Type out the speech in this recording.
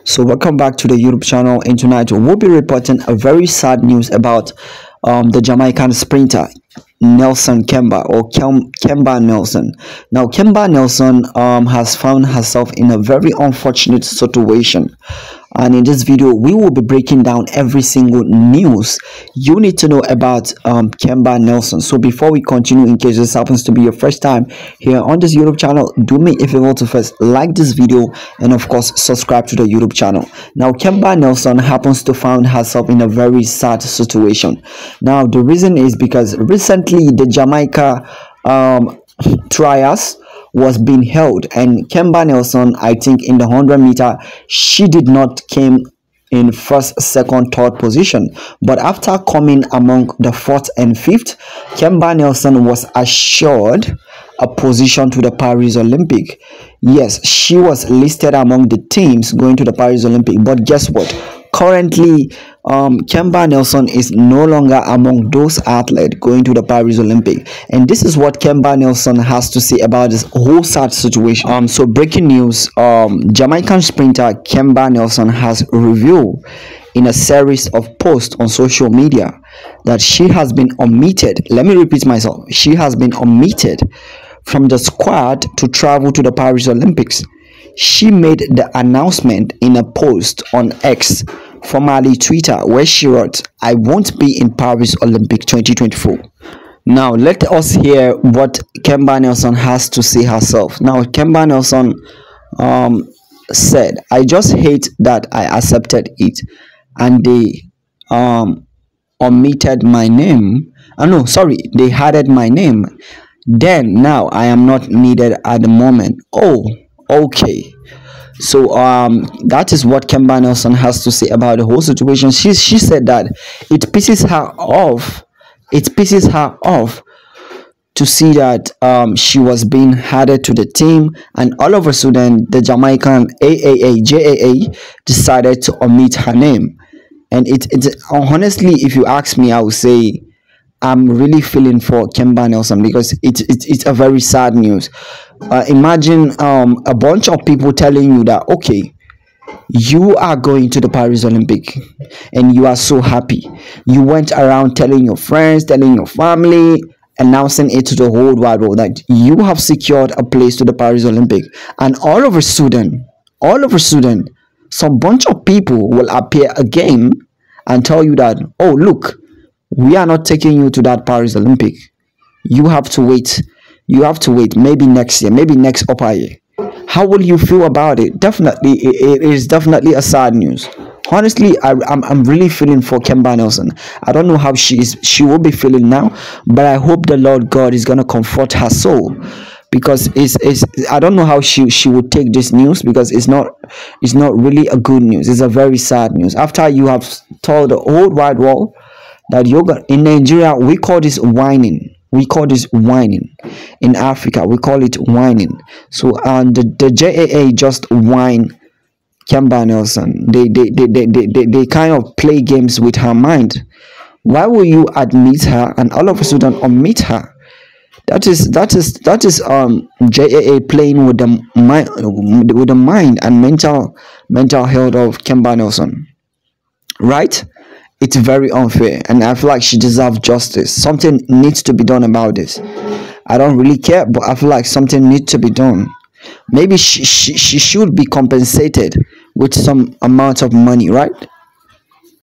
So welcome back to the YouTube channel, and tonight we'll be reporting a very sad news about the Jamaican sprinter Nelson Kemba or Kemba Nelson. Now Kemba Nelson has found herself in a very unfortunate situation, and in this video we will be breaking down every single news you need to know about Kemba Nelson. So before we continue, in case this happens to be your first time here on this YouTube channel, do me a favor to first like this video and of course subscribe to the YouTube channel. Now Kemba Nelson happens to find herself in a very sad situation. Now the reason is because recently the Jamaica trials was being held, and Kemba Nelson, I think in the 100-meter, she did not came in first, second, third position, but after coming among the fourth and fifth, Kemba Nelson was assured a position to the Paris Olympic. Yes, she was listed among the teams going to the Paris Olympic, but guess what? Currently Kemba Nelson is no longer among those athletes going to the Paris Olympic, and this is what Kemba Nelson has to say about this whole sad situation. So breaking news, Jamaican sprinter Kemba Nelson has revealed in a series of posts on social media that she has been omitted. Let me repeat myself. She has been omitted from the squad to travel to the Paris Olympics. She made the announcement in a post on X, formerly Twitter, where she wrote, "I won't be in Paris Olympic 2024. Now let us hear what Kemba Nelson has to say herself. Now Kemba Nelson said, "I just hate that I accepted it and they omitted my name. No, sorry, they added my name. Then now I am not needed at the moment." Oh, okay. So that is what Kemba Nelson has to say about the whole situation. She said that it pisses her off. It pisses her off to see that she was being added to the team, and all of a sudden the Jamaican JAAA decided to omit her name. And it honestly, if you ask me, I would say I'm really feeling for Kemba Nelson, because it's a very sad news. Imagine a bunch of people telling you that, okay, you are going to the Paris Olympic and you are so happy. You went around telling your friends, telling your family, announcing it to the whole wide world that you have secured a place to the Paris Olympic, and all of a sudden some bunch of people will appear again and tell you that, oh look, we are not taking you to that Paris Olympic. You have to wait. You have to wait. Maybe next year.Maybe next upper year. How will you feel about it? Definitely, it is definitely a sad news. Honestly, I'm really feeling for Kemba Nelson. I don't know how she will be feeling now, but I hope the Lord God is gonna comfort her soul, because I don't know how she would take this news, because it's not really a good news. It's a very sad news. After you have told the whole wide world that yoga in Nigeria, we call this whining. We call this whining. In Africa, we call it whining. So the JAA just whine Kemba Nelson. They kind of play games with her mind. Why will you admit her and all of a sudden omit her? That is JAA playing with the mind and mental health of Kemba Nelson, right? It's very unfair, and I feel like she deserves justice. Something needs to be done about this. I don't really care, but I feel like something needs to be done. Maybe she should be compensated with some amount of money, right?